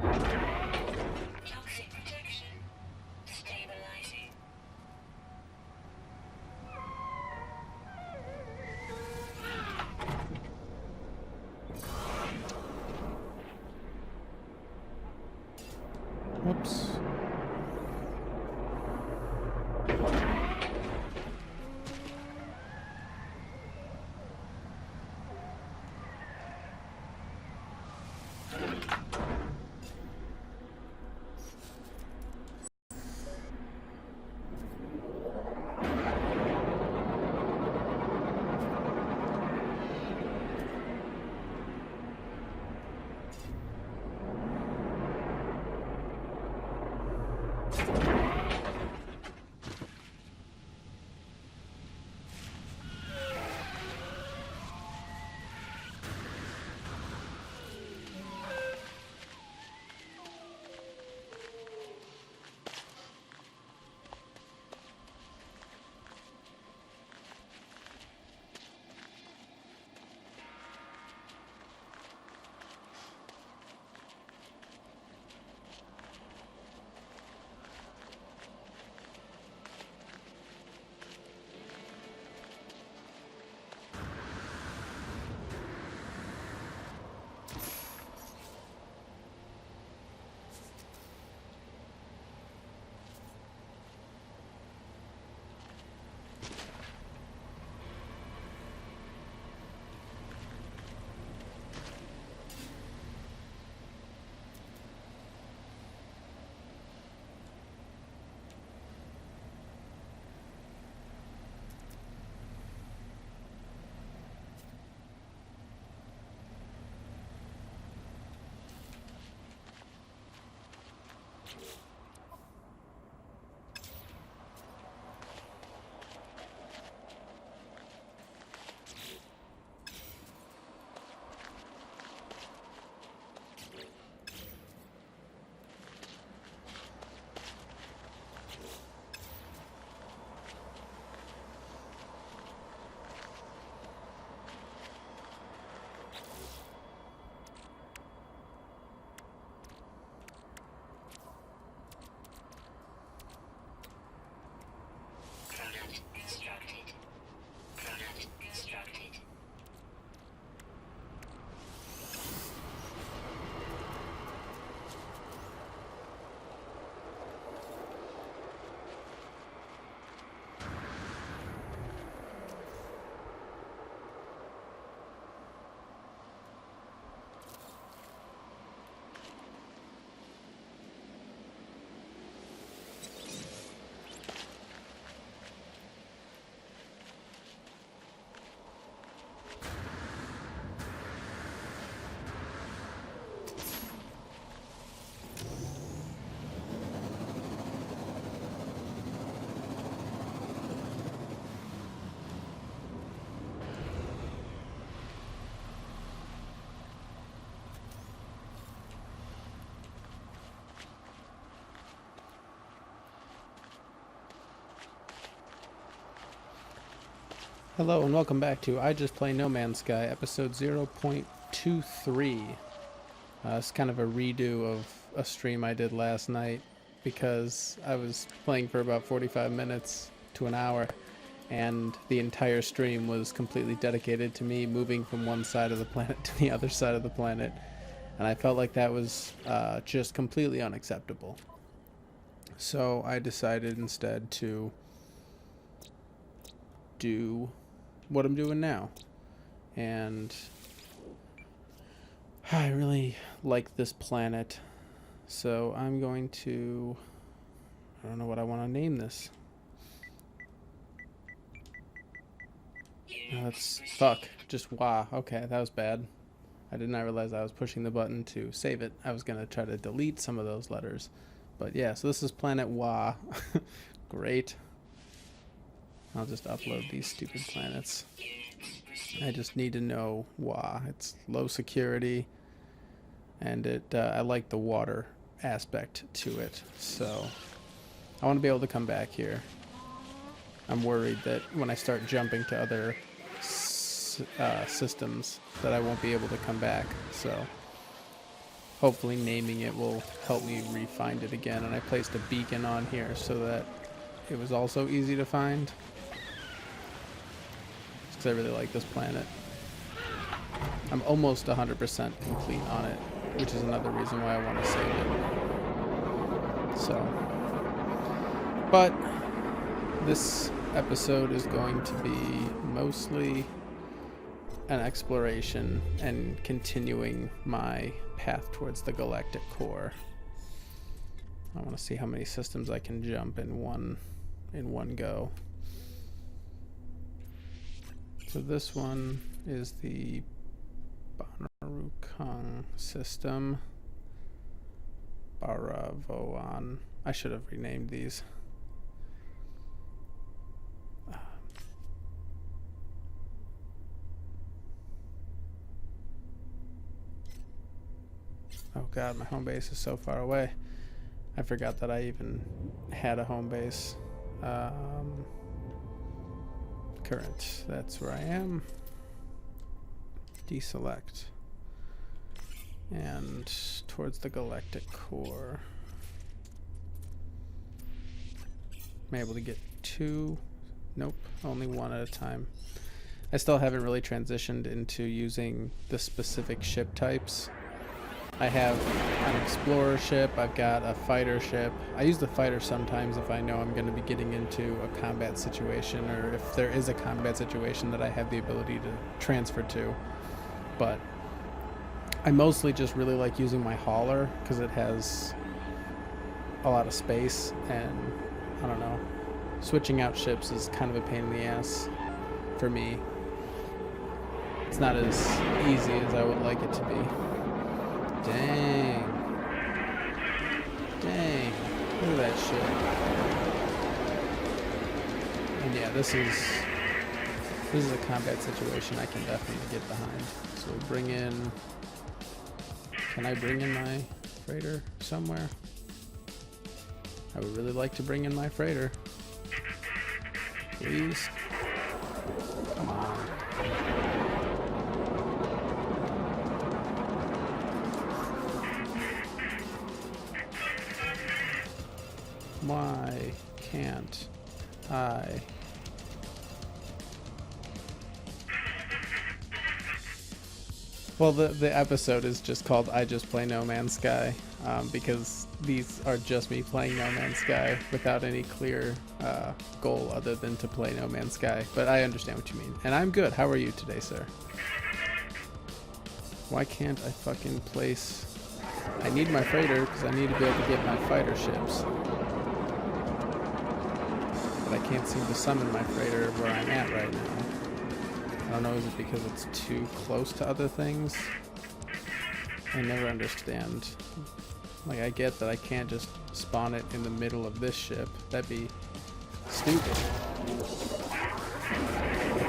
Toxic protection stabilizing. Whoops. Product constructed. Product constructed. Hello and welcome back to I Just Play No Man's Sky, episode 0.23. It's kind of a redo of a stream I did last night because I was playing for about 45 minutes to an hour, and the entire stream was completely dedicated to me moving from one side of the planet to the other side of the planet, and I felt like that was just completely unacceptable. So I decided instead to do what I'm doing now. And I really like this planet, so I'm going to, I don't know what I want to name this. That's fuck, just wah. Okay, that was bad. I did not realize I was pushing the button to save it. I was gonna try to delete some of those letters, but yeah, so this is planet Wah. Great. I'll just upload these stupid planets. I just need to know Wah. It's low security, and I like the water aspect to it, so I want to be able to come back here. I'm worried that when I start jumping to other systems that I won't be able to come back, so hopefully naming it will help me re-find it again. And I placed a beacon on here so that it was also easy to find. Because I really like this planet. I'm almost 100% complete on it, which is another reason why I want to save it. So, but this episode is going to be mostly an exploration and continuing my path towards the galactic core. I want to see how many systems I can jump in one go. So this one is the Banarukang system. Baravoan. I should have renamed these. Oh god, my home base is so far away. I forgot that I even had a home base. Current, that's where I am. Deselect. And towards the galactic core. I'm able to get 2. Nope, only 1 at a time. I still haven't really transitioned into using the specific ship types. I have an explorer ship, I've got a fighter ship. I use the fighter sometimes if I know I'm going to be getting into a combat situation, or if there is a combat situation that I have the ability to transfer to. But I mostly just really like using my hauler because it has a lot of space, and I don't know, switching out ships is kind of a pain in the ass for me. It's not as easy as I would like it to be. Dang. Dang. Look at that shit. And yeah, this is a combat situation I can definitely get behind. So we bring in... Can I bring in my freighter somewhere? I would really like to bring in my freighter. Please. Come on. Why can't I? Well, the episode is just called I Just Play No Man's Sky, because these are just me playing No Man's Sky without any clear goal other than to play No Man's Sky. But I understand what you mean. And I'm good. How are you today, sir? Why can't I fucking place... I need my freighter because I need to be able to get my fighter ships. But I can't seem to summon my freighter where I'm at right now. I don't know, is it because it's too close to other things? I never understand. Like, I get that I can't just spawn it in the middle of this ship. That'd be stupid.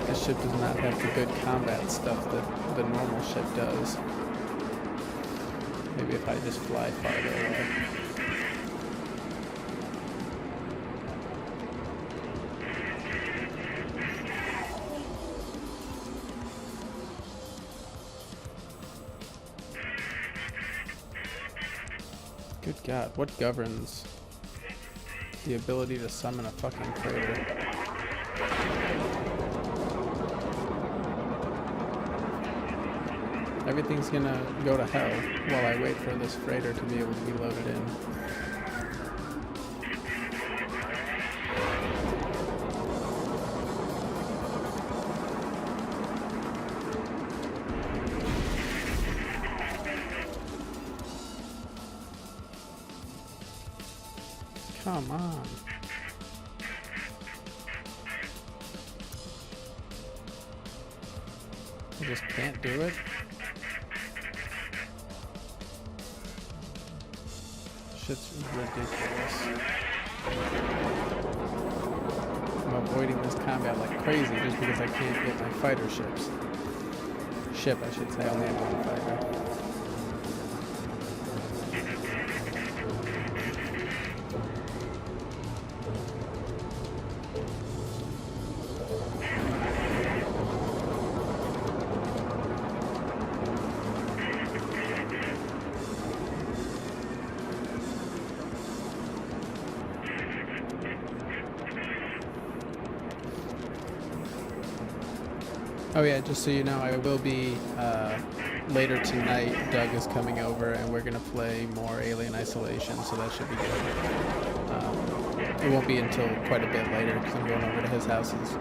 This ship does not have the good combat stuff that the normal ship does. Maybe if I just fly farther away. Good God, what governs the ability to summon a fucking freighter? Everything's gonna go to hell while I wait for this freighter to be able to be loaded in. Come on. I just can't do it. Shit's ridiculous. I'm avoiding this combat like crazy just because I can't get my fighter ships. Ship, I should say. I only have one fighter. Oh yeah, just so you know, I will be later tonight. Doug is coming over, and we're gonna play more Alien Isolation, so that should be good. It won't be until quite a bit later because I'm going over to his house. His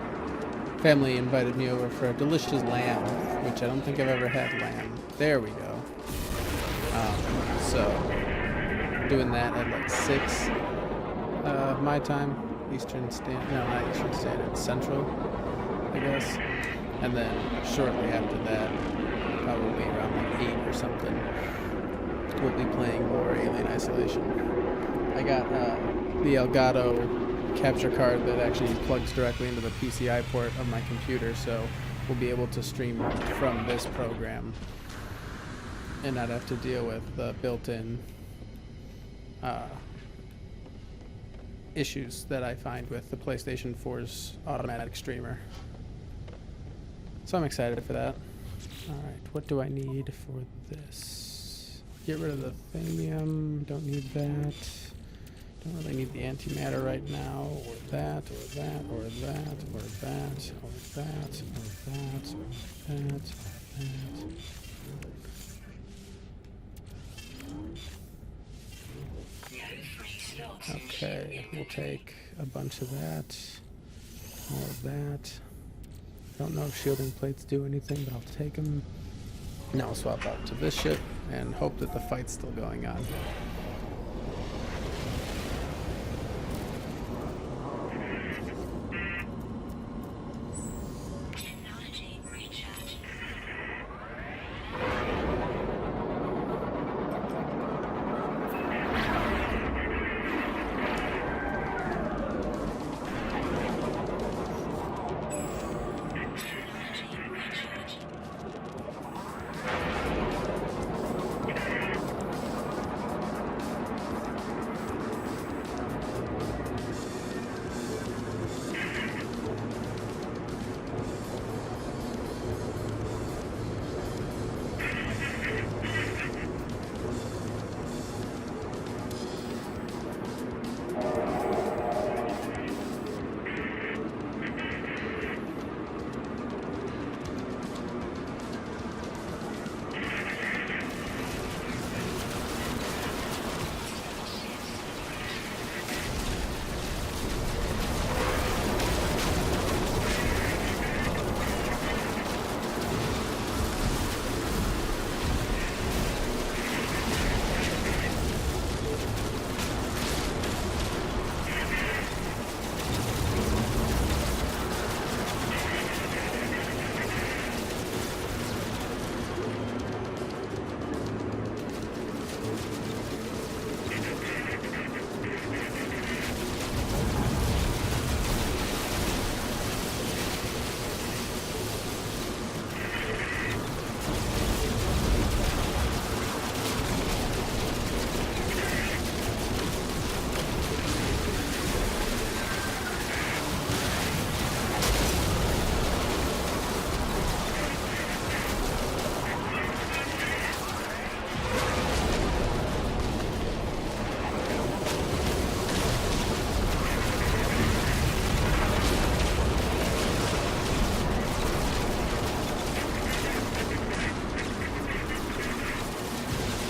family invited me over for a delicious lamb, which I don't think I've ever had lamb. There we go. So doing that at like 6 my time, Eastern Standard. No, not Eastern Standard, Central, I guess. And then shortly after that, probably around like 8 or something, we'll be playing more Alien Isolation. I got the Elgato capture card that actually plugs directly into the PCI port of my computer, so we'll be able to stream from this program and not have to deal with the built-in issues that I find with the PlayStation 4's automatic streamer. So I'm excited for that. Alright, what do I need for this? Get rid of the thallium, don't need that. Don't really need the antimatter right now, or that, or that, or that, or that, or that, or that, or that, or that. Okay, we'll take a bunch of that, all of that. Don't know if shielding plates do anything, but I'll take them. Now I'll swap out to this ship and hope that the fight's still going on. Technology recharge. Technology recharge.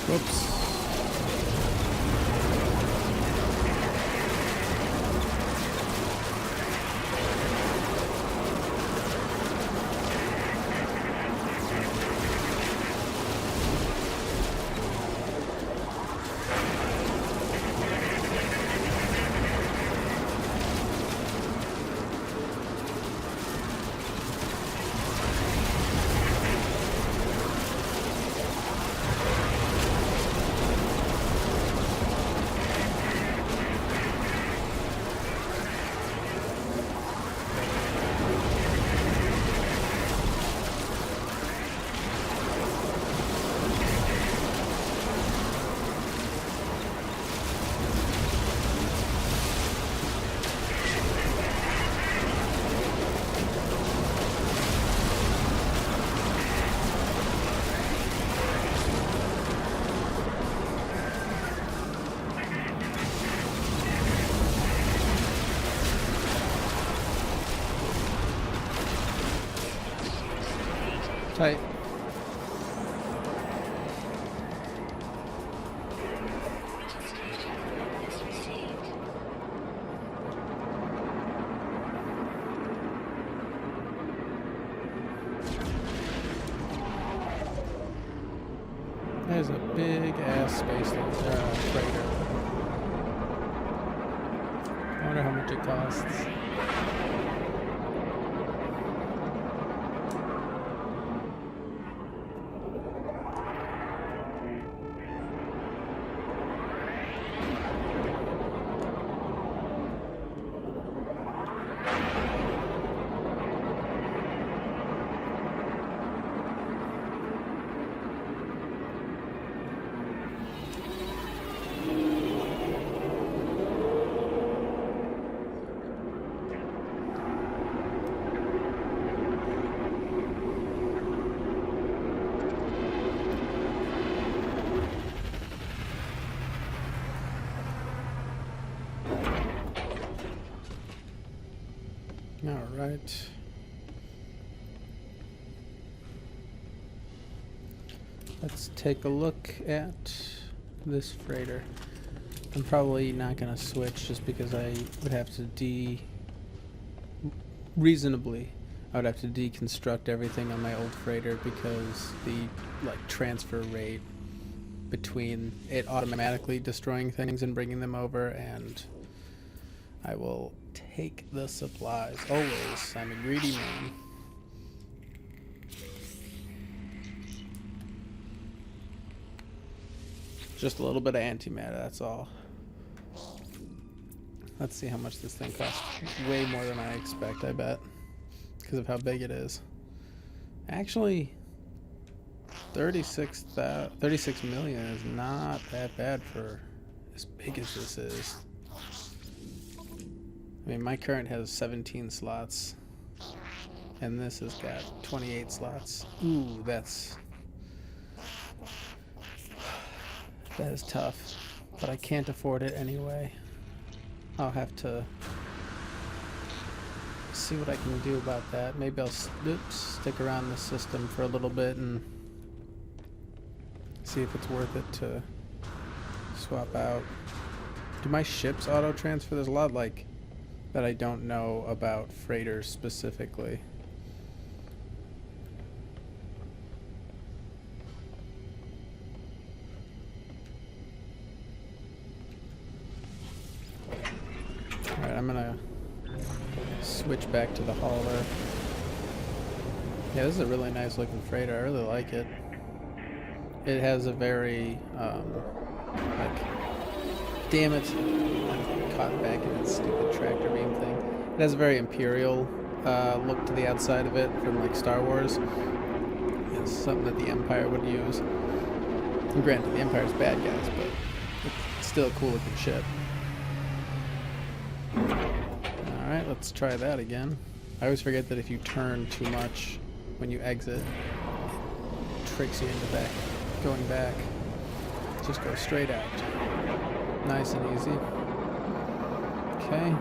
Whoops. Tight. Metal station is received. There's a big ass space freighter. I wonder how much it costs. All right. Let's take a look at this freighter. I'm probably not going to switch just because I would have to reasonably I would have to deconstruct everything on my old freighter because the transfer rate between it automatically destroying things and bringing them over, and I will take the supplies always. I'm a greedy man. Just a little bit of antimatter, that's all. Let's see how much this thing costs. Way more than I expect, I bet, because of how big it is. Actually, 36 million is not that bad for as big as this is. I mean, my current has 17 slots, and this has got 28 slots. Ooh, that is tough, but I can't afford it anyway. I'll have to see what I can do about that. Maybe I'll stick around the system for a little bit and see if it's worth it to swap out. Do my ships auto transfer? There's a lot that I don't know about freighters specifically. Alright, I'm gonna switch back to the hauler. Yeah, this is a really nice looking freighter. I really like it. It has a very, damn it, I'm caught back in its stupid tractor beam thing. It has a very Imperial look to the outside of it from Star Wars. It's something that the Empire would use. And granted, the Empire's bad guys, but it's still a cool looking ship. Alright, let's try that again. I always forget that if you turn too much when you exit, it tricks you into going back. Just go straight out. Nice and easy. Okay.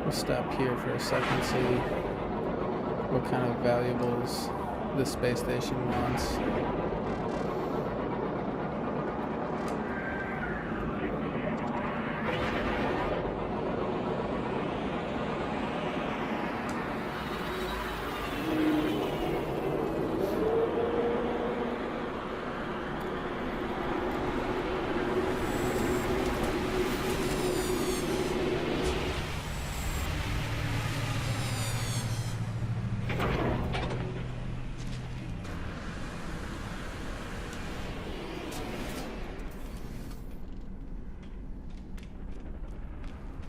We'll stop here for a second, see what kind of valuables this space station wants.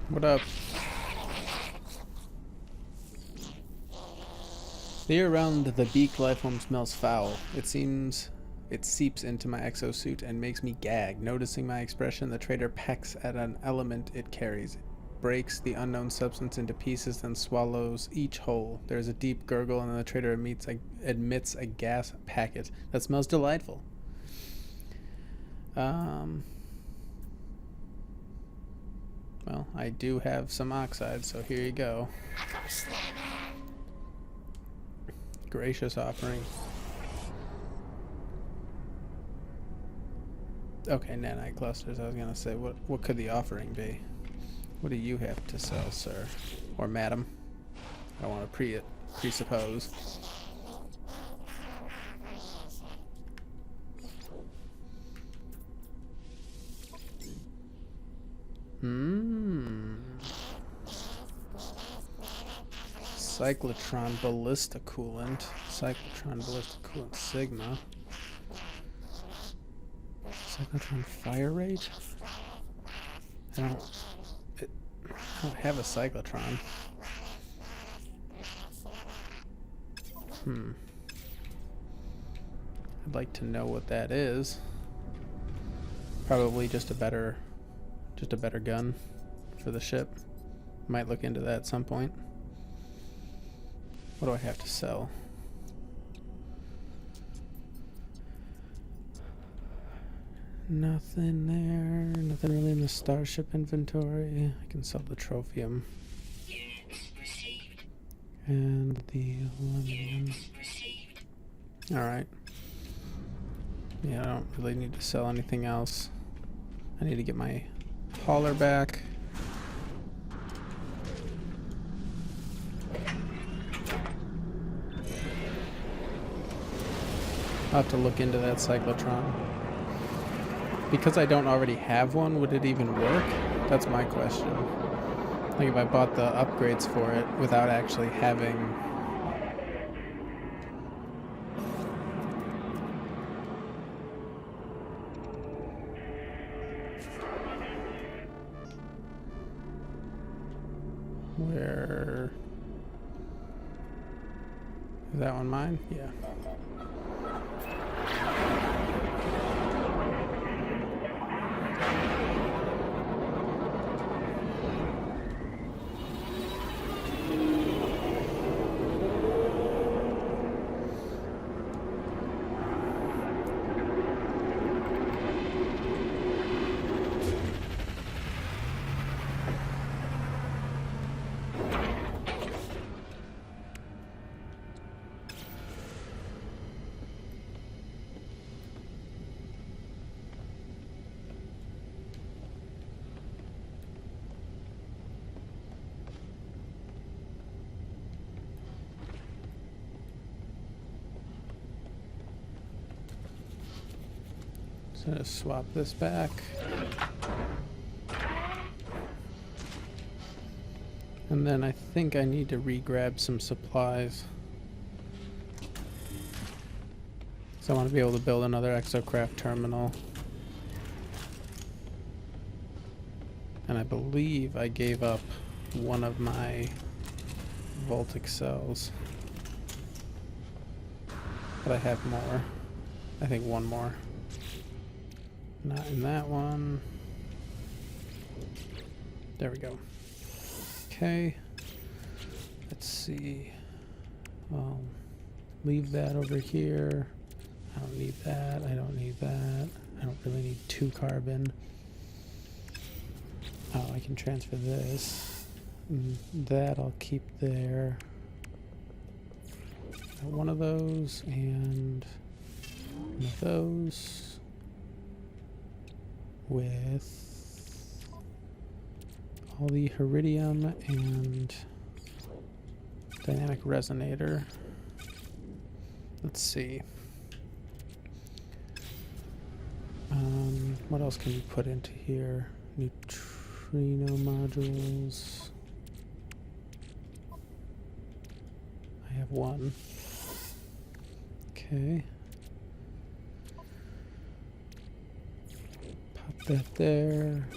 What up? The air around the beak lifeform smells foul. It seeps into my exosuit and makes me gag. Noticing my expression, the traitor pecks at an element it carries. It breaks the unknown substance into pieces, then swallows each whole. There is a deep gurgle, and then the traitor admits a gas packet that smells delightful. Well, I do have some oxide, so here you go. Gracious offering. Okay, nanite clusters. I was gonna say, what could the offering be? What do you have to sell, sir? Or madam? I want to presuppose. Cyclotron ballista coolant. Cyclotron ballista coolant sigma. Cyclotron fire rate? I don't have a cyclotron. I'd like to know what that is. Probably just a better gun for the ship. Might look into that at some point. What do I have to sell? Nothing there. Nothing really in the starship inventory. I can sell the trophium. Units received. And the aluminum. Units received. Alright. Yeah, I don't really need to sell anything else. I need to get my hauler back. I'll have to look into that cyclotron. Because I don't already have one, would it even work? That's my question. Like if I bought the upgrades for it without actually having... Where... Is that one mine? Yeah. So just swap this back. And then I think I need to re-grab some supplies. So I want to be able to build another exocraft terminal. And I believe I gave up one of my Voltic cells. But I have more. I think one more. Not in that one. There we go. Okay. Let's see. I'll leave that over here. I don't need that. I don't need that. I don't really need 2 carbon. Oh, I can transfer this. That I'll keep there. Got one of those and one of those. With all the Iridium and dynamic resonator. Let's see. What else can you put into here? Neutrino modules. I have one. Okay. That there.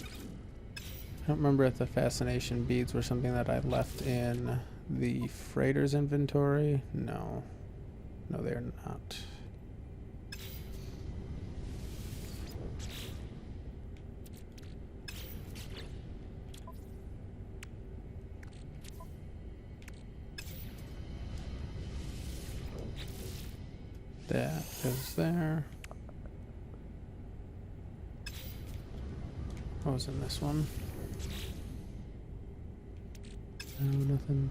I don't remember if the fascination beads were something that I left in the freighter's inventory. No. No, they're not. That is there. What was in this one? No, nothing.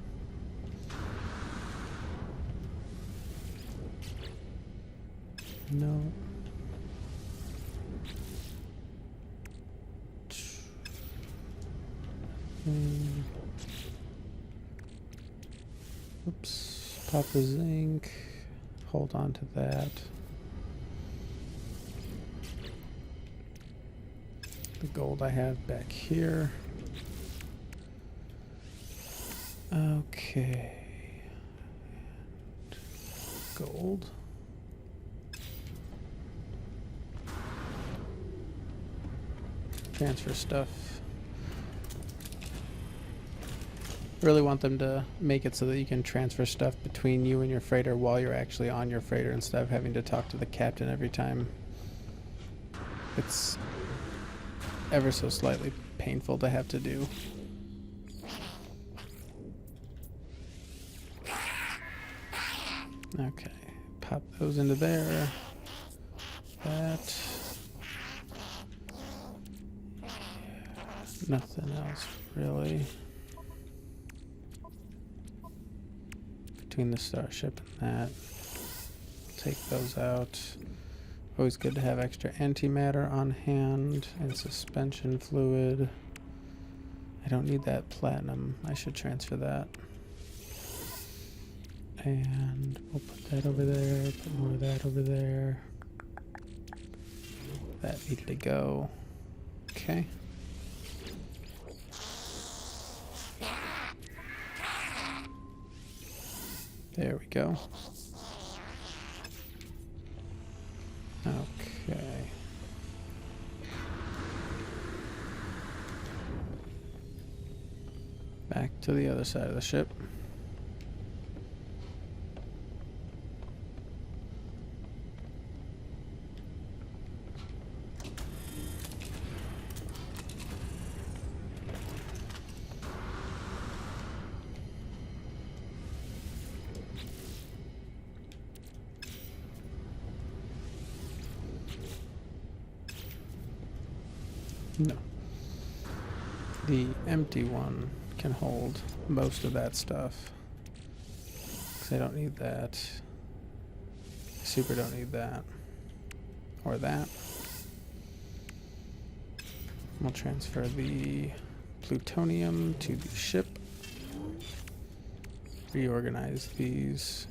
No. Oops. Pop the zinc. Hold on to that. The gold I have back here. Okay. Gold. Transfer stuff. Really want them to make it so that you can transfer stuff between you and your freighter while you're actually on your freighter instead of having to talk to the captain every time. It's ever so slightly painful to have to do. Okay, pop those into there. That. Nothing else really. Between the starship and that. Take those out. Always good to have extra antimatter on hand and suspension fluid. I don't need that platinum. I should transfer that. And we'll put that over there, put more of that over there. That needed to go. Okay. There we go. Okay. Back to the other side of the ship. No. The empty one can hold most of that stuff. Because I don't need that. Super don't need that. Or that. We'll transfer the plutonium to the ship. Reorganize these.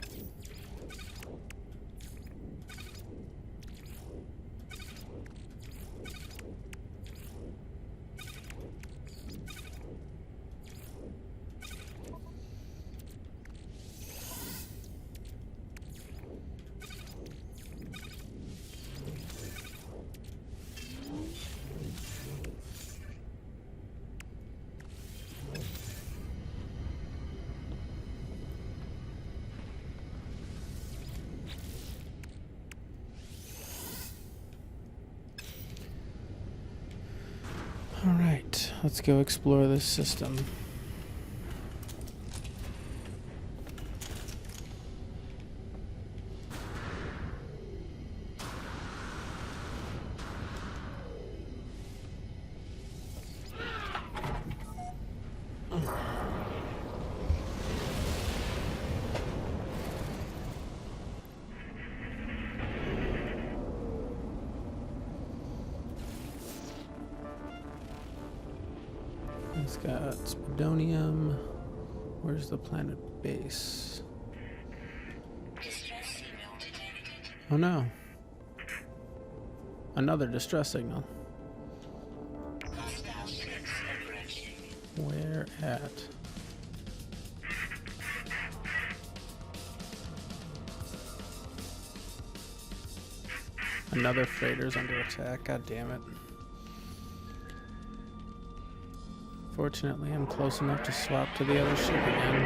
Alright, let's go explore this system. It's got spodonium. Where's the planet base? Distress signal detected. Oh no. Another distress signal. Hostile ships approaching. Where at? Another freighter's under attack. God damn it. Fortunately, I'm close enough to swap to the other ship again.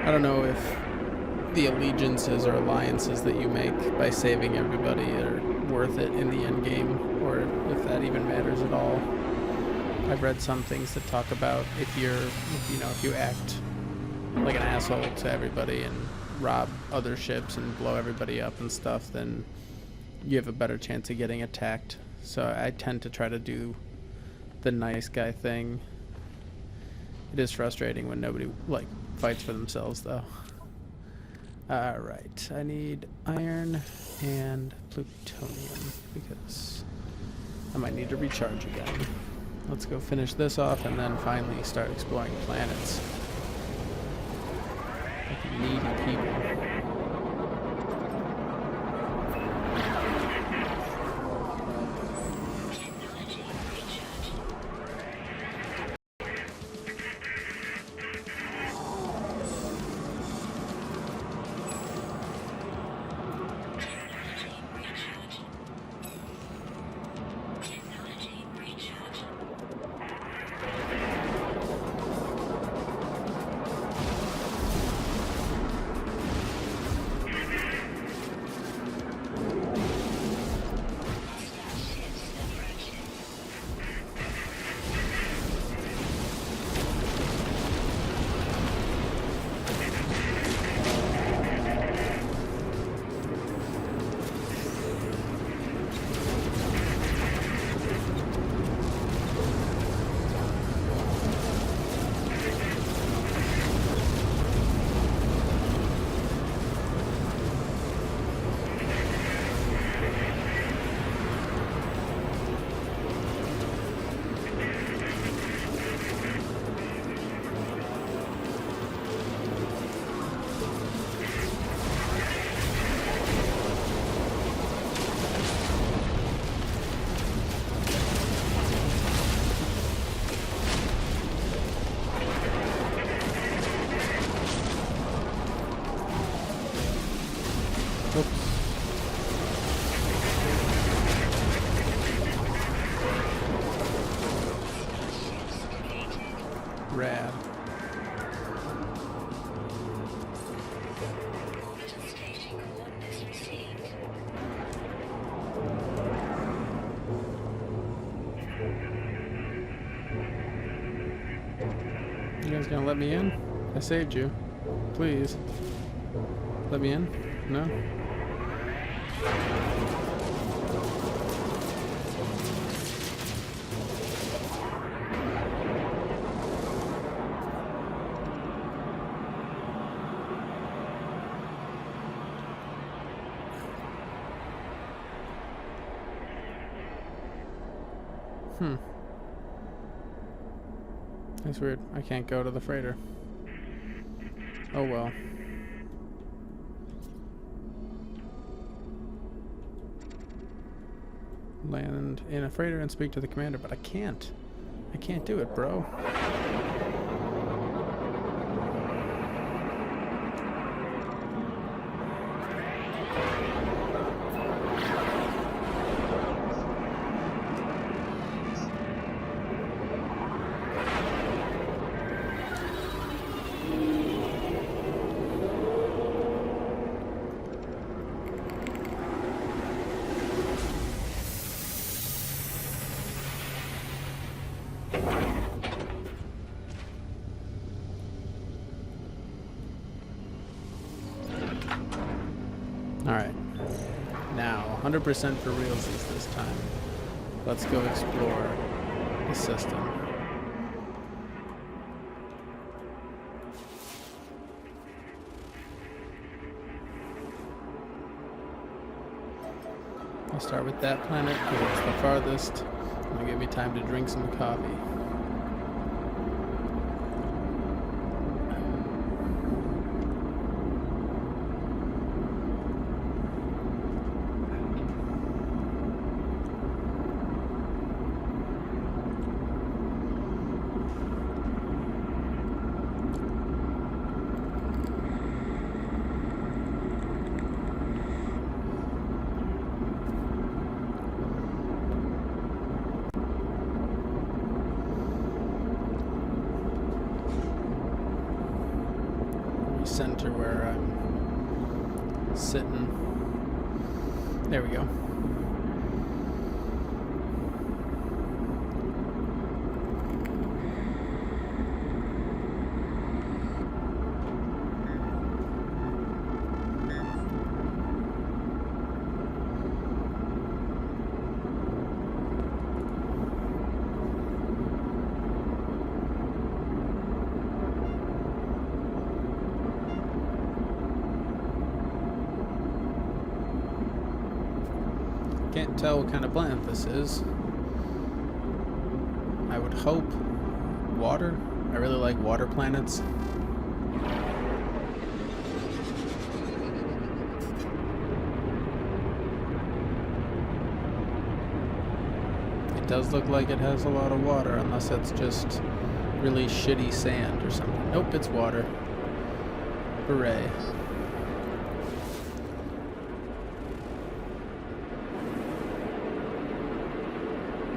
I don't know if the allegiances or alliances that you make by saving everybody are worth it in the end game, or if that even matters at all. I've read some things that talk about if you act like an asshole to everybody and rob other ships and blow everybody up and stuff, then you have a better chance of getting attacked. So I tend to try to do the nice guy thing. It is frustrating when nobody like fights for themselves though. Alright, I need iron and plutonium because I might need to recharge again. Let's go finish this off and then finally start exploring planets. Like needy people. Rad. You guys gonna let me in? I saved you. Please. Let me in? No? That's weird. I can't go to the freighter. Oh well. Land in a freighter and speak to the commander, but I can't. I can't do it, bro. Alright. Now, 100% for realsies this time. Let's go explore the system. I'll start with that planet because it's the farthest. It'll give me time to drink some coffee. Center where I'm sitting. There we go. Can't tell what kind of planet this is. I would hope water. I really like water planets. It does look like it has a lot of water, unless it's just really shitty sand or something. Nope, it's water. Hooray.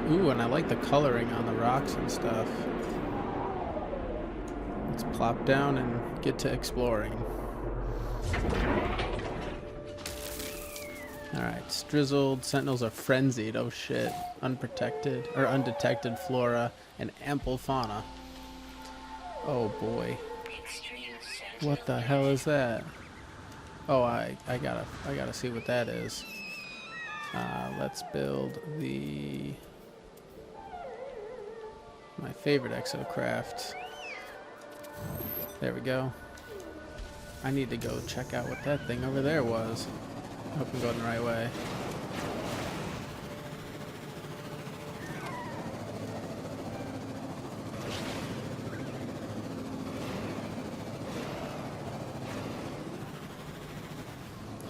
Ooh, and I like the coloring on the rocks and stuff. Let's plop down and get to exploring. Alright, strizzled. Sentinels are frenzied. Oh shit. Unprotected, or undetected flora and ample fauna. Oh boy. What the hell is that? Oh, I gotta see what that is. Let's build my favorite exocraft. There we go. I need to go check out what that thing over there was. Hope I'm going the right way.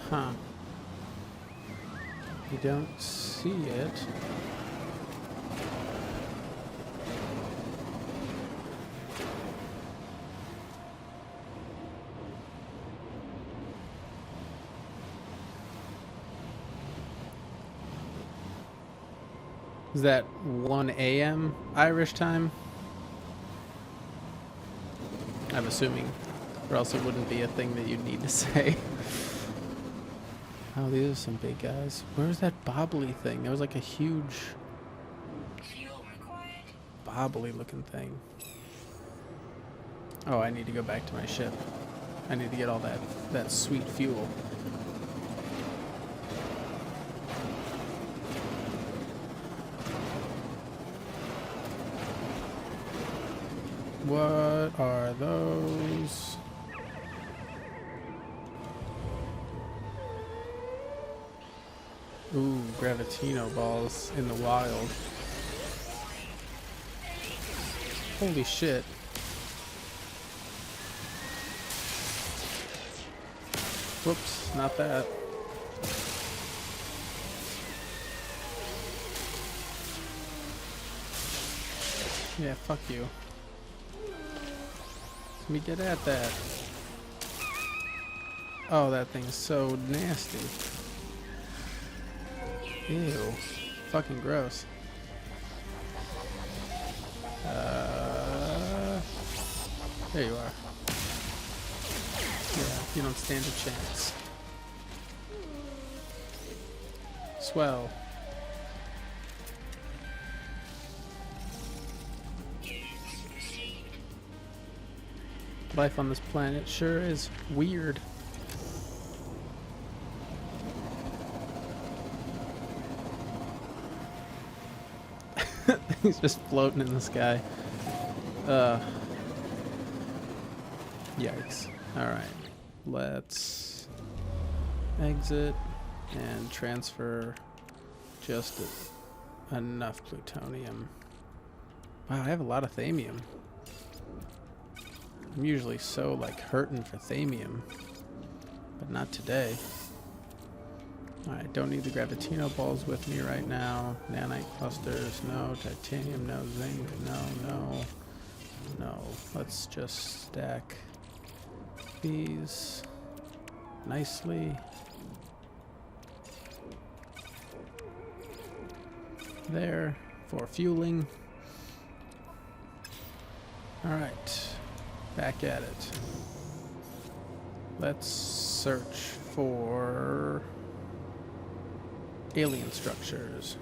Huh. You don't see it. Is that 1 a.m. Irish time? I'm assuming, or else it wouldn't be a thing that you'd need to say. Oh, these are some big guys. Where's that bobbly thing? There was like a huge bobbly looking thing. Oh, I need to go back to my ship. I need to get all that sweet fuel. What are those? Ooh, Gravitino balls in the wild. Holy shit. Whoops, not that. Yeah, fuck you. Let me get at that. Oh, that thing's so nasty. Ew. Fucking gross. There you are. Yeah, you don't stand a chance. Swell. Life on this planet sure is weird. He's just floating in the sky. Yikes. Alright. Let's exit and transfer just enough plutonium. Wow, I have a lot of thamium. I'm usually so like hurting for thamium, but not today. Alright, don't need the Gravitino balls with me right now. Nanite clusters, no. Titanium, no. Zinc, no. Let's just stack these nicely. There, for fueling. Alright, back at it. Let's search for alien structures.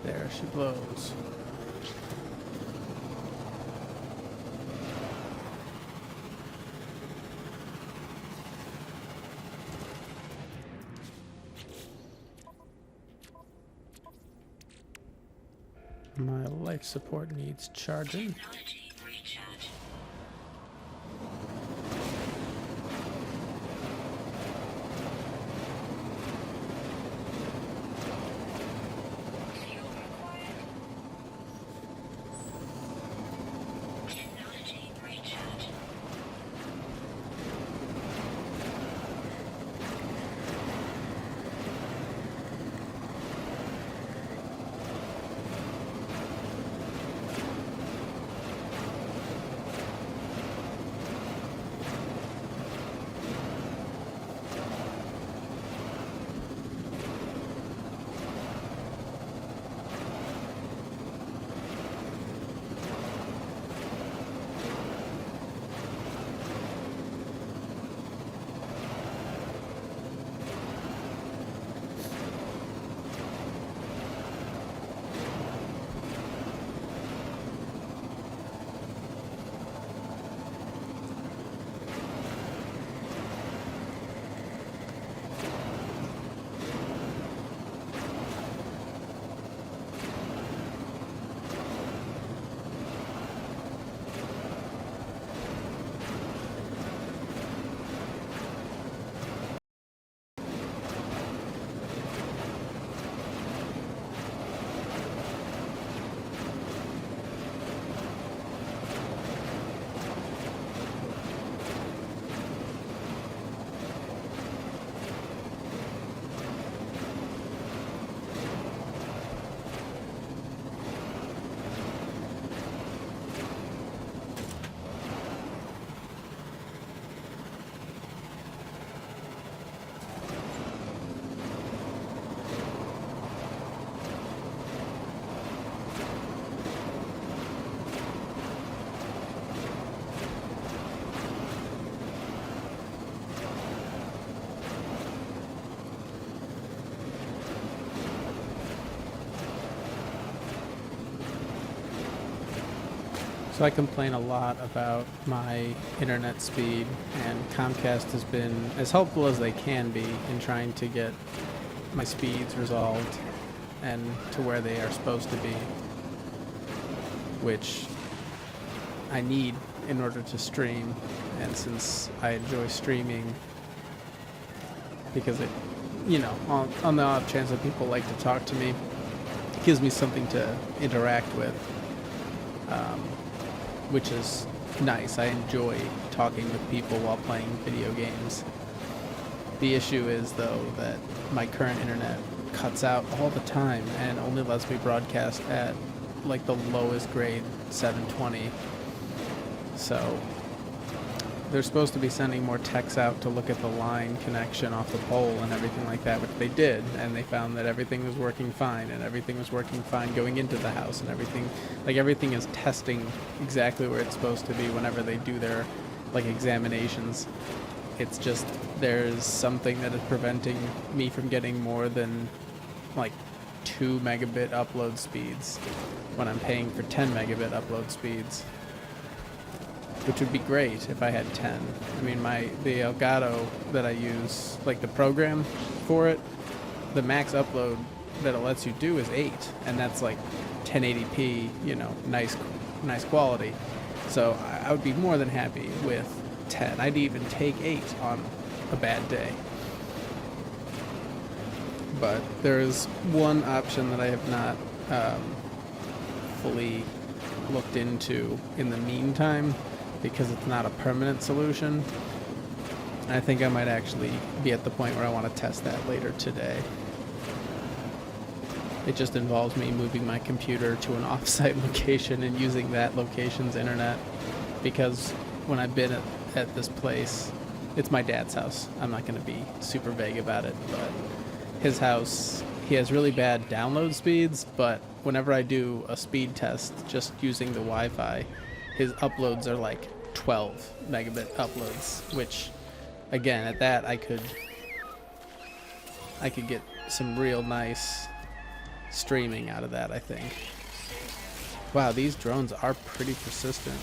There she blows. My life support needs charging. So I complain a lot about my internet speed, and Comcast has been as helpful as they can be in trying to get my speeds resolved and to where they are supposed to be, which I need in order to stream. And since I enjoy streaming, because it, on the off chance that people like to talk to me, it gives me something to interact with, which is nice. I enjoy talking with people while playing video games. The issue is, though, that my current internet cuts out all the time and only lets me broadcast at like the lowest grade 720. So they're supposed to be sending more techs out to look at the line connection off the pole and everything like that, which they did, and they found that everything was working fine, and everything was working fine going into the house, and everything is testing exactly where it's supposed to be whenever they do their examinations. It's just there's something that is preventing me from getting more than 2 megabit upload speeds when I'm paying for 10 megabit upload speeds, which would be great if I had 10. I mean, the Elgato that I use, the program for it, the max upload that it lets you do is 8, and that's 1080p, nice quality. So I would be more than happy with 10. I'd even take 8 on a bad day. But there is one option that I have not fully looked into in the meantime, because it's not a permanent solution. I think I might actually be at the point where I want to test that later today. It just involves me moving my computer to an off-site location and using that location's internet, because when I've been at this place, it's my dad's house. I'm not going to be super vague about it, but his house, he has really bad download speeds, but whenever I do a speed test just using the Wi-Fi, his uploads are 12 megabit uploads, which, again, at that I could get some real nice streaming out of that, I think. Wow, these drones are pretty persistent.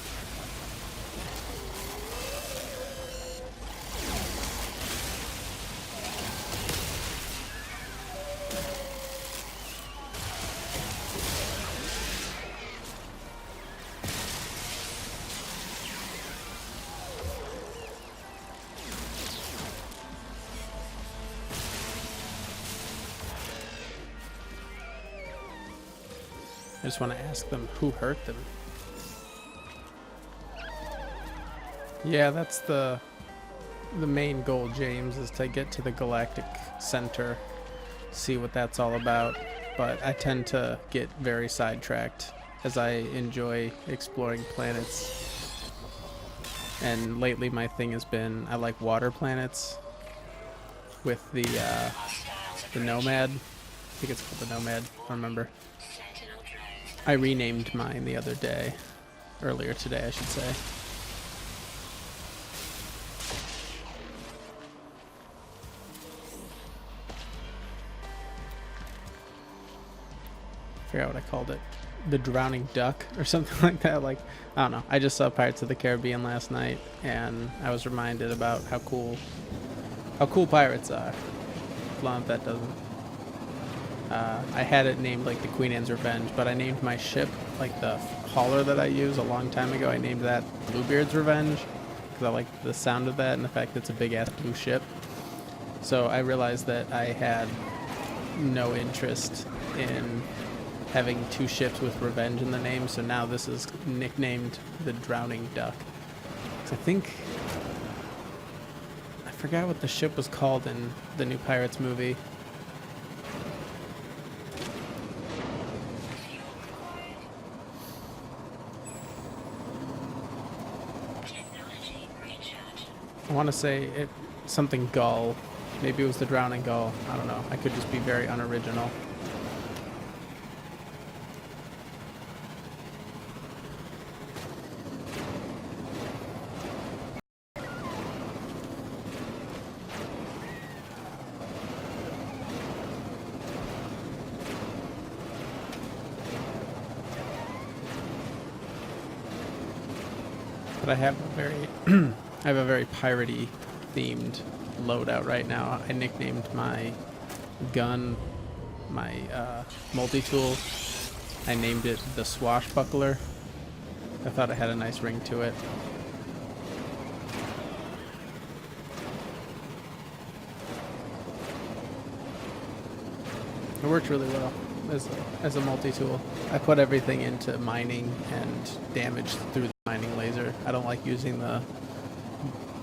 I just want to ask them who hurt them. Yeah, that's the main goal, James, is to get to the Galactic Center, see what that's all about. But I tend to get very sidetracked as I enjoy exploring planets. And lately my thing has been, I like water planets with the Nomad. I think it's called the Nomad, I don't remember. I renamed mine the other day. Earlier today, I should say. I forgot what I called it. The Drowning Duck or something like that. I don't know. I just saw Pirates of the Caribbean last night, and I was reminded about how cool pirates are. Long that doesn't. I had it named the Queen Anne's Revenge, but I named my ship, the hauler that I use a long time ago, I named that Bluebeard's Revenge, because I like the sound of that and the fact that it's a big-ass blue ship. So I realized that I had no interest in having 2 ships with Revenge in the name, so now this is nicknamed the Drowning Duck. I think... I forgot what the ship was called in the new Pirates movie. I want to say it something Gull. Maybe it was the Drowning Gull. I don't know. I could just be very unoriginal. But I have a very I have a very piratey themed loadout right now. I nicknamed my gun, my multi-tool, I named it the Swashbuckler. I thought it had a nice ring to it. It worked really well as a multi-tool. I put everything into mining and damage through the mining laser. I don't like using the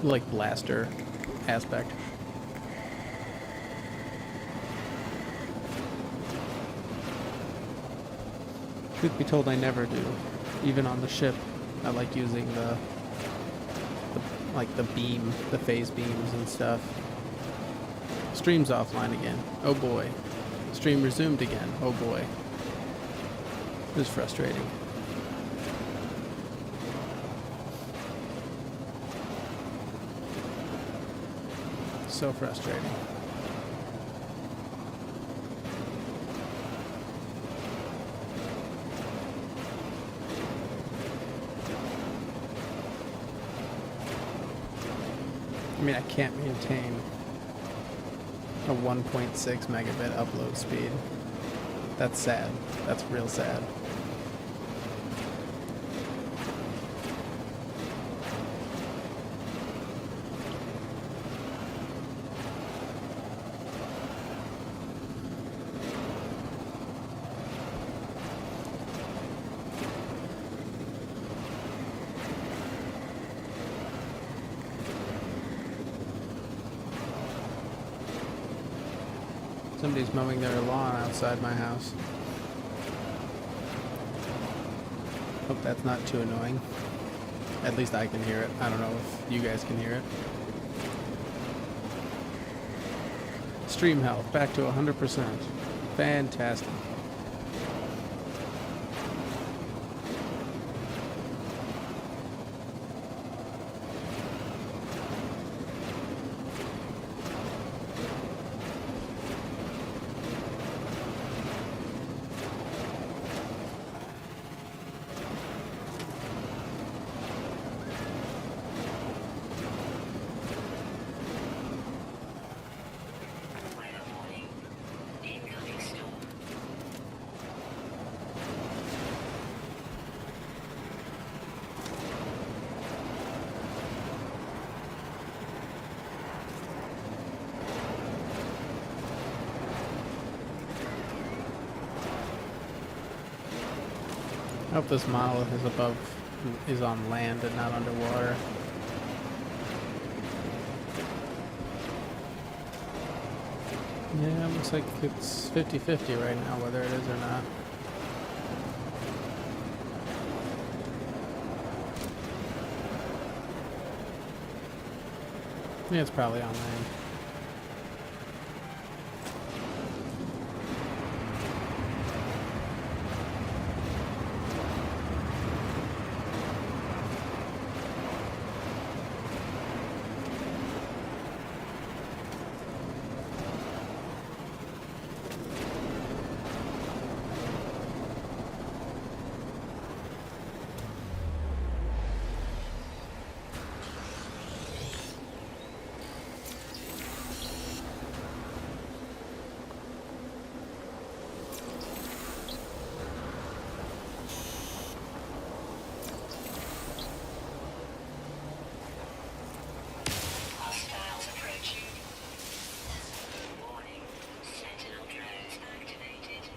like blaster aspect. Truth be told, I never do. Even on the ship, I like using the beam, the phase beams and stuff. Stream's offline again. Oh boy. Stream resumed again. Oh boy. This is frustrating. So frustrating. I mean, I can't maintain a 1.6 megabit upload speed. That's sad. That's real sad. Somebody's mowing their lawn outside my house. Hope that's not too annoying. At least I can hear it. I don't know if you guys can hear it. Stream health back to 100%. Fantastic. I hope this monolith is on land and not underwater. Yeah, it looks like it's 50-50 right now, whether it is or not. Yeah, it's probably on land. Hostiles approaching. Warning. Sentinel drones activated.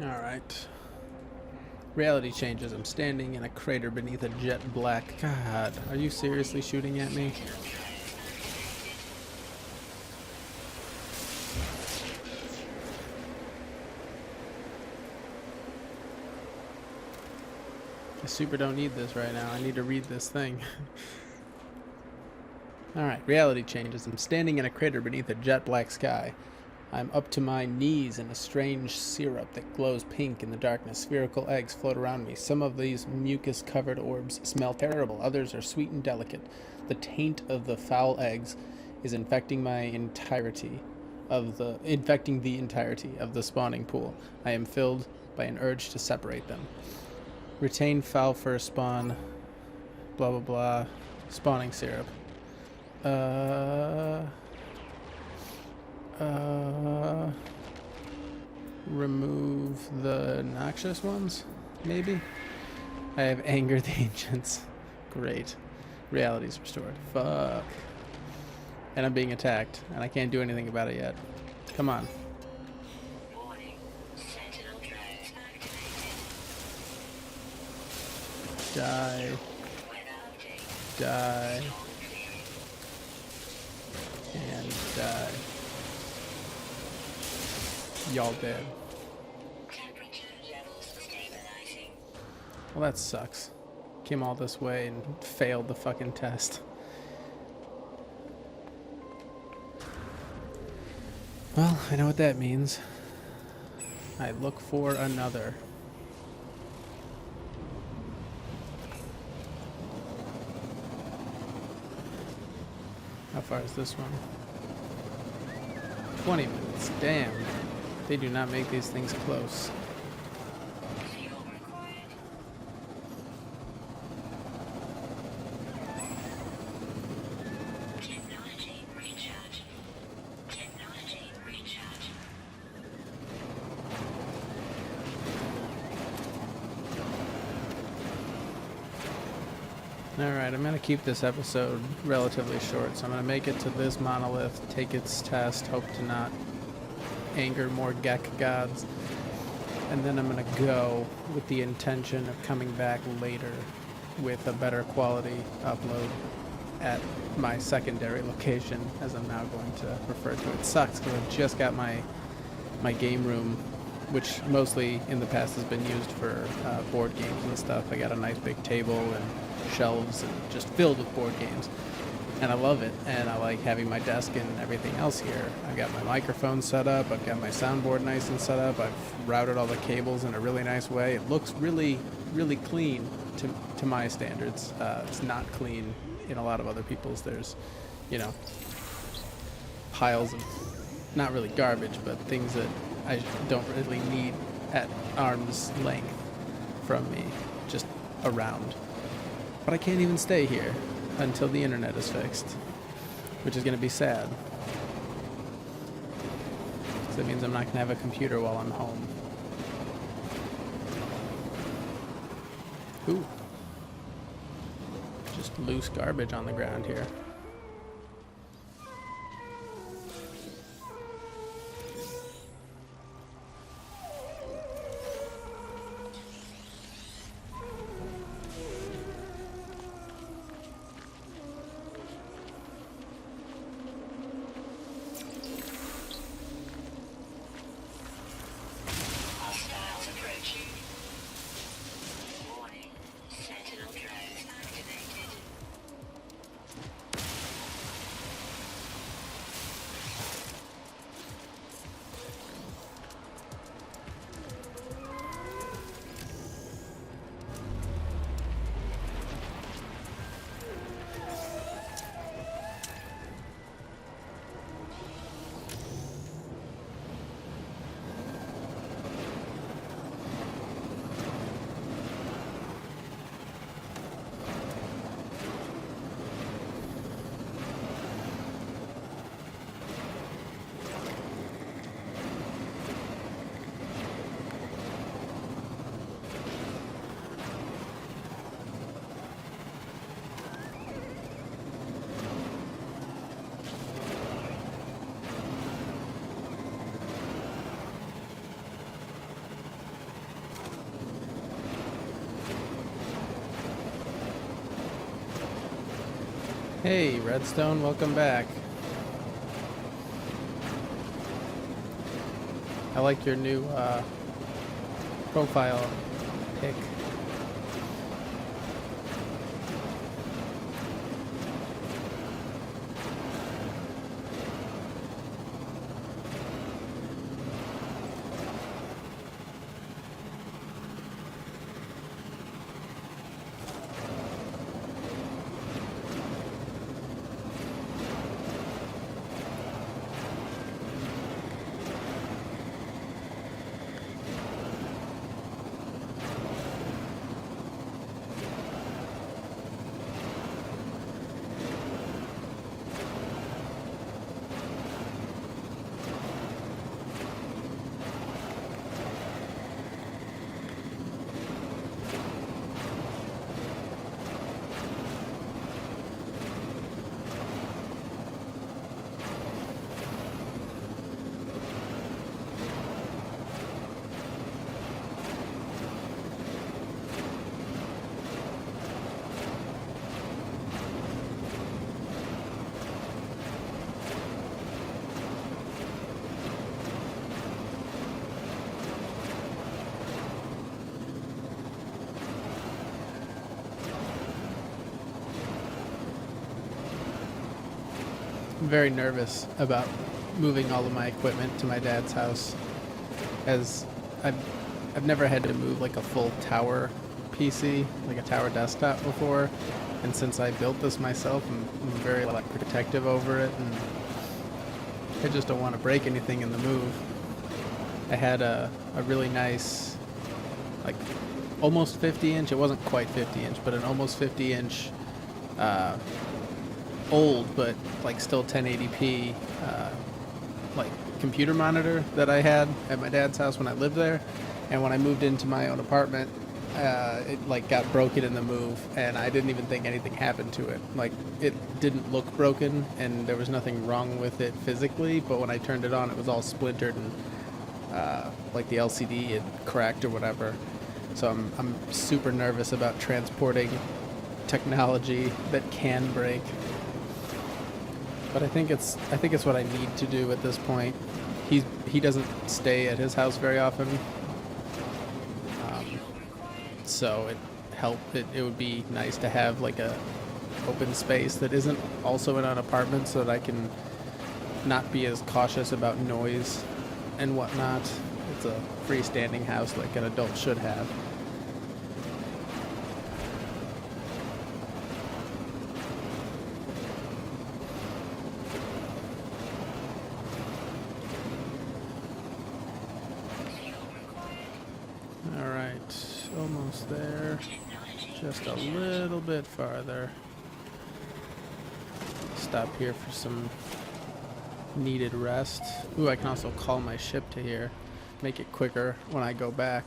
Alright. Reality changes. I'm standing in a crater beneath a jet black. God, are you seriously shooting at me? I super don't need this right now. I need to read this thing. Alright, reality changes. I'm standing in a crater beneath a jet black sky. I'm up to my knees in a strange syrup that glows pink in the darkness. Spherical eggs float around me. Some of these mucus-covered orbs smell terrible. Others are sweet and delicate. The taint of the foul eggs is infecting the entirety of the spawning pool. I am filled by an urge to separate them. Retain foul first spawn. Blah blah blah. Spawning syrup. Remove the noxious ones, maybe? I have angered the ancients. Great. Reality's restored. Fuck. And I'm being attacked, and I can't do anything about it yet. Come on. Warning. Sentinel drones activated. Die. Weather update. Die. Storm clearing. And die. Y'all dead. Temperature levels stabilizing. Well, that sucks. Came all this way and failed the fucking test. Well, I know what that means. I look for another. How far is this one? 20 minutes. Damn. They do not make these things close. Fuel required. Technology recharge. Technology recharge. Alright, I'm going to keep this episode relatively short, so I'm going to make it to this monolith, take its test, hope to not anger more Gek gods, and then I'm going to go with the intention of coming back later with a better quality upload at my secondary location, as I'm now going to refer to it. It sucks because I just got my game room, which mostly in the past has been used for board games and stuff. I got a nice big table and shelves and just filled with board games, and I love it, and I like having my desk and everything else here. I've got my microphone set up, I've got my soundboard nice and set up, I've routed all the cables in a really nice way. It looks really clean to my standards. It's not clean in a lot of other people's. There's, you know, piles of not really garbage, but things that I don't really need at arm's length from me, just around. But I can't even stay here until the internet is fixed, which is going to be sad. So that means I'm not going to have a computer while I'm home. Ooh. Just loose garbage on the ground here. Hostiles approaching. Warning. Sentinel drones activated. Hey, Redstone, welcome back. I like your new profile pic. very nervous about moving all of my equipment to my dad's house, as I've never had to move like a full tower PC, like a tower desktop before, and since I built this myself, I'm very like protective over it, and I just don't want to break anything in the move. I had a really nice, like almost 50-inch, it wasn't quite 50-inch, but an almost 50-inch old but like still 1080p like computer monitor that I had at my dad's house when I lived there, and when I moved into my own apartment, it like got broken in the move, and I didn't even think anything happened to it. Like, it didn't look broken and there was nothing wrong with it physically, but when I turned it on it was all splintered and like the LCD had cracked or whatever. So I'm super nervous about transporting technology that can break. But I think it's what I need to do at this point. He doesn't stay at his house very often, so it would be nice to have like a open space that isn't also in an apartment, so that I can not be as cautious about noise and whatnot. It's a freestanding house like an adult should have. Alright, almost there. Just a little bit farther. Stop here for some needed rest. Ooh, I can also call my ship to here. Make it quicker when I go back.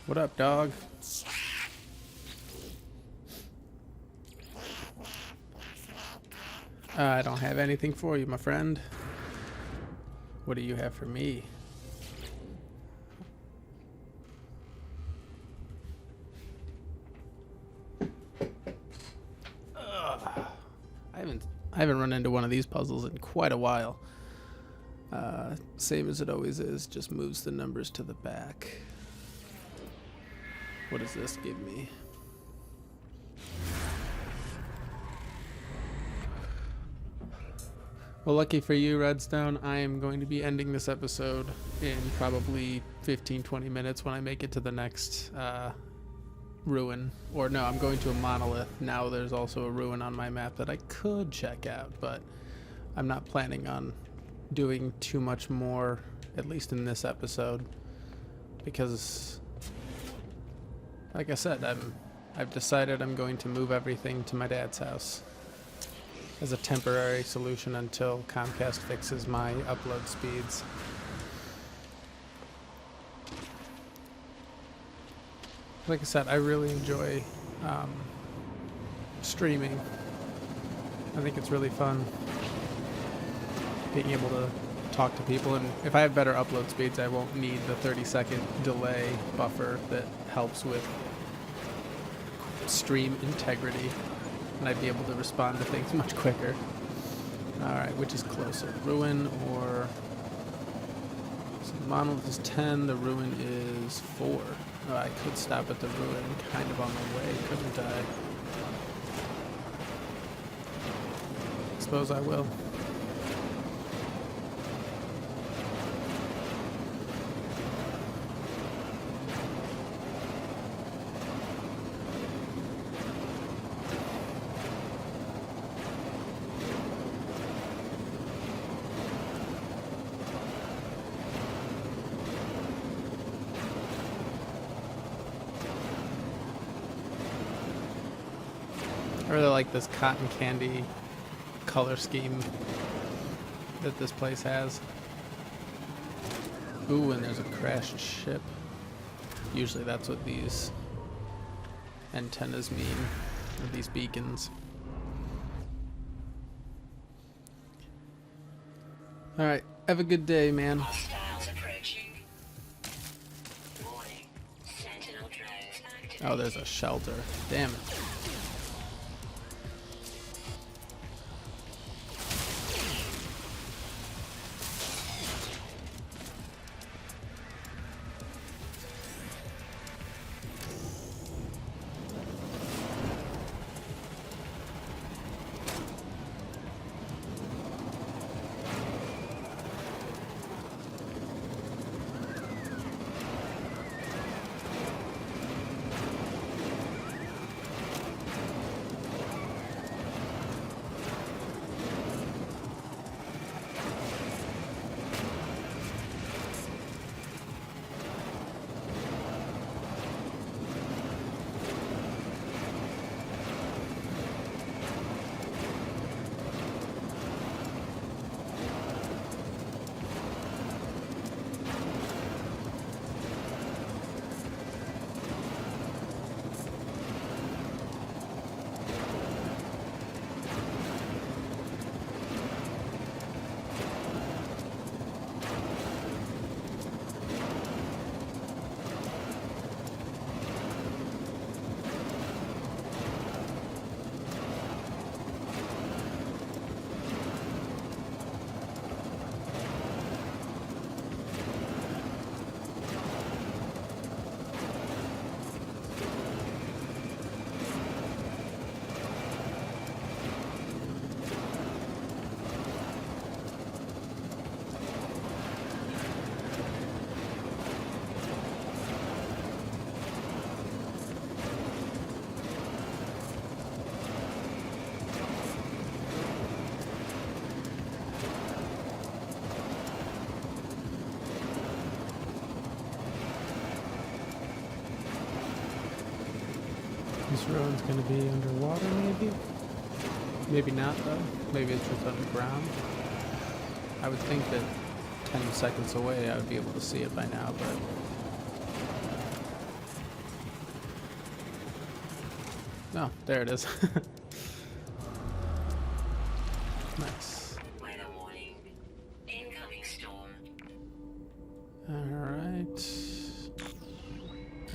What up, dog? I don't have anything for you, my friend. What do you have for me? I haven't run into one of these puzzles in quite a while. Same as it always is, just moves the numbers to the back. What does this give me? Well, lucky for you, Redstone, I am going to be ending this episode in probably 15-20 minutes when I make it to the next ruin. Or no, I'm going to a monolith. Now there's also a ruin on my map that I could check out, but I'm not planning on doing too much more, at least in this episode, because like I said, I've decided I'm going to move everything to my dad's house as a temporary solution until Comcast fixes my upload speeds. Like I said, I really enjoy streaming. I think it's really fun being able to talk to people, and if I have better upload speeds, I won't need the 30-second delay buffer that helps with stream integrity, and I'd be able to respond to things much quicker. Alright, which is closer? Ruin or... So the monolith is 10, the ruin is 4. Oh, I could stop at the ruin kind of on the way, couldn't I? Suppose I will. I really like this cotton candy color scheme that this place has. Ooh, and there's a crashed ship. Usually that's what these antennas mean, or these beacons. Alright, have a good day, man. Hostiles approaching. Warning. Sentinel drones activated. Oh, there's a shelter. Damn it. This road's gonna be underwater, maybe? Maybe not, though. Maybe it's just underground. I would think that 10 seconds away I would be able to see it by now, but... No, there it is. Nice. Weather warning. Incoming storm. Alright.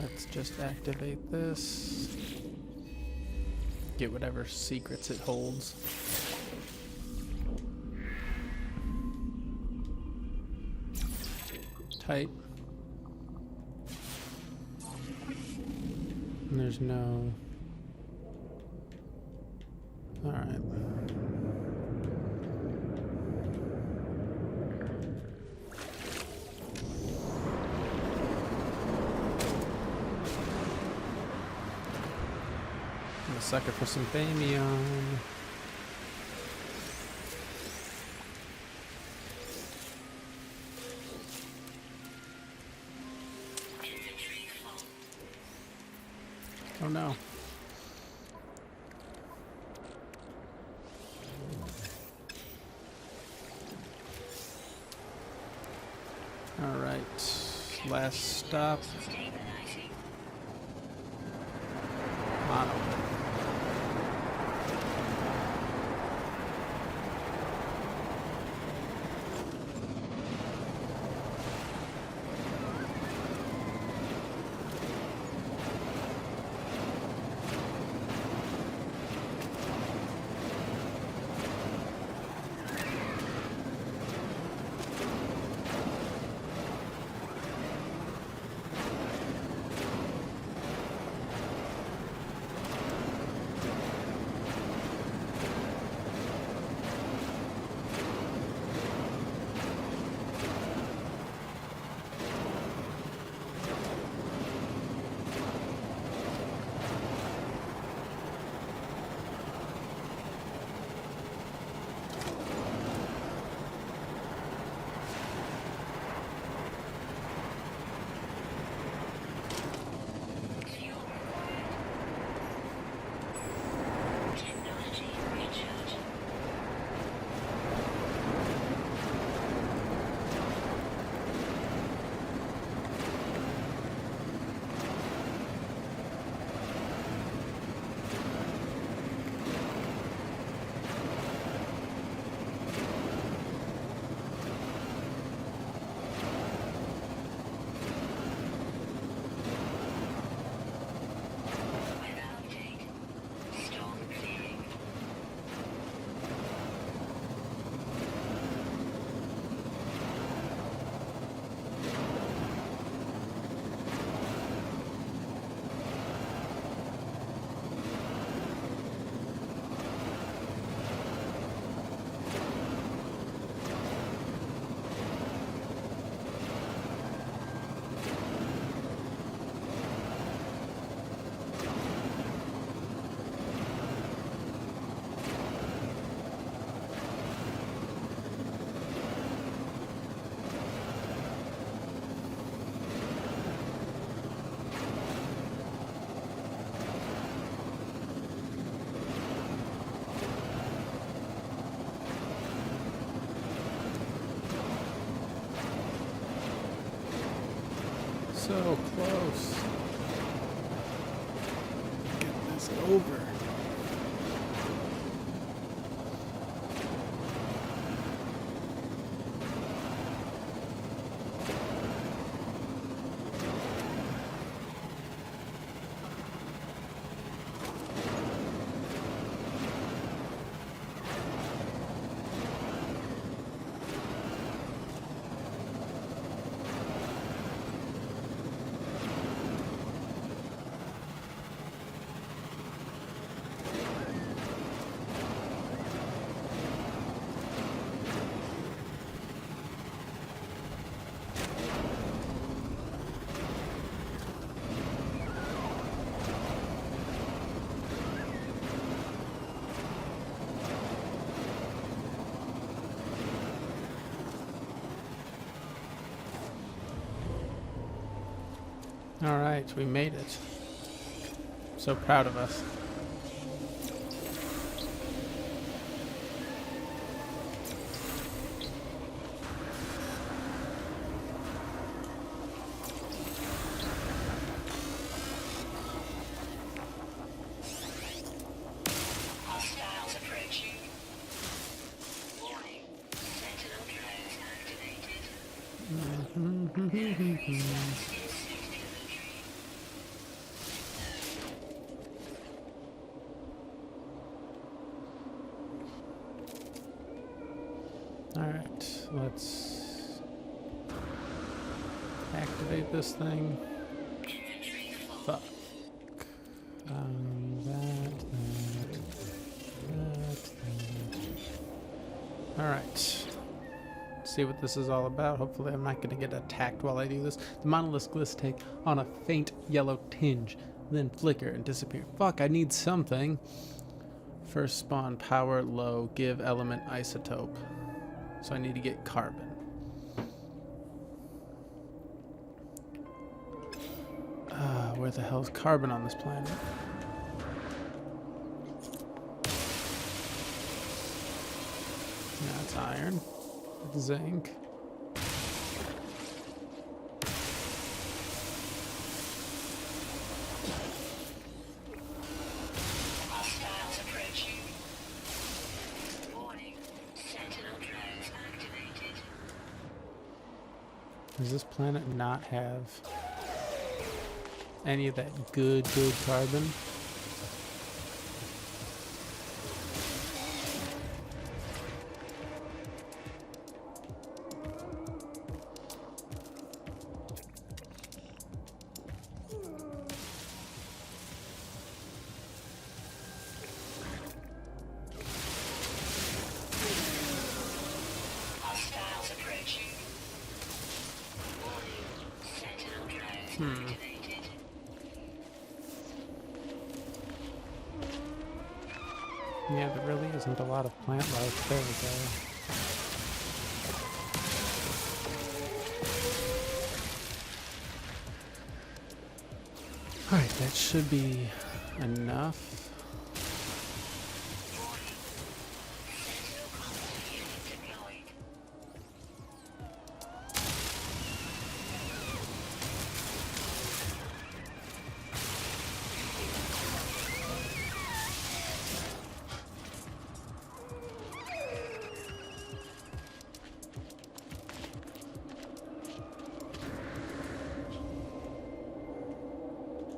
Let's just activate this. Get whatever secrets it holds. Tight. And there's no... Alright. I'm a sucker for some Bamion. Inventory full. Oh no. Alright. Last stop. Stabilizing. Monolith. Fuel required. Technology recharge. Weather update. Storm clearing. So close. Get this over. All right, we made it. So proud of us. Hostiles approaching. Warning. Sentinel drones activated. Enemy stance in 6 territory. Alright, let's activate this thing. Inventory full. Fuck. That. Alright. See what this is all about. Hopefully I'm not going to get attacked while I do this. The monolith glyphs take on a faint yellow tinge, then flicker and disappear. Fuck, I need something. First spawn power low, give element isotope. So I need to get carbon. Where the hell is carbon on this planet? That's iron. Zinc. Hostiles approaching. Warning. Sentinel drones activated. Does this planet not have any of that good carbon? Hostiles approaching. Warning. Sentinel drones activated. Yeah, there really isn't a lot of plant life. There we go. Alright, that should be enough. Warning. Sentinel combat unit deployed.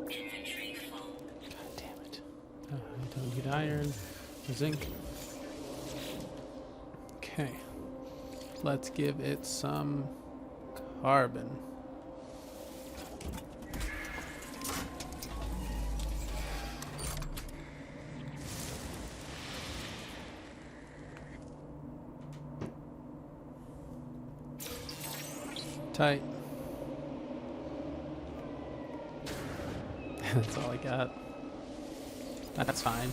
Inventory full. God damn it. I don't need iron or zinc. Okay. Let's give it some carbon. Tight. That's all I got. That's fine.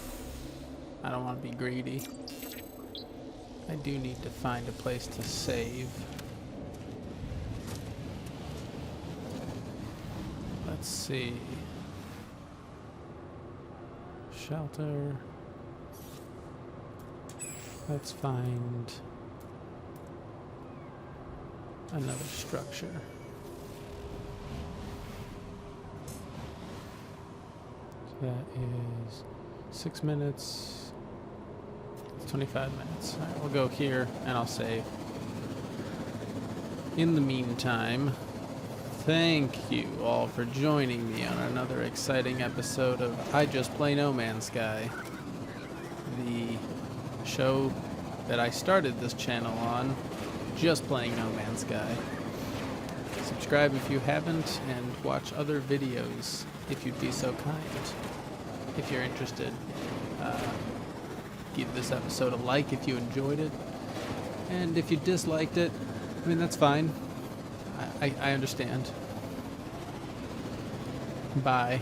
I don't want to be greedy. I do need to find a place to save. Let's see. Shelter. Let's find another structure. So that is 6 minutes. 25 minutes. Alright, we'll go here and I'll save. In the meantime, thank you all for joining me on another exciting episode of I Just Play No Man's Sky, the show that I started this channel on, just playing No Man's Sky. Subscribe if you haven't, and watch other videos if you'd be so kind. If you're interested, give this episode a like if you enjoyed it, and if you disliked it, I mean, that's fine. I understand. Bye.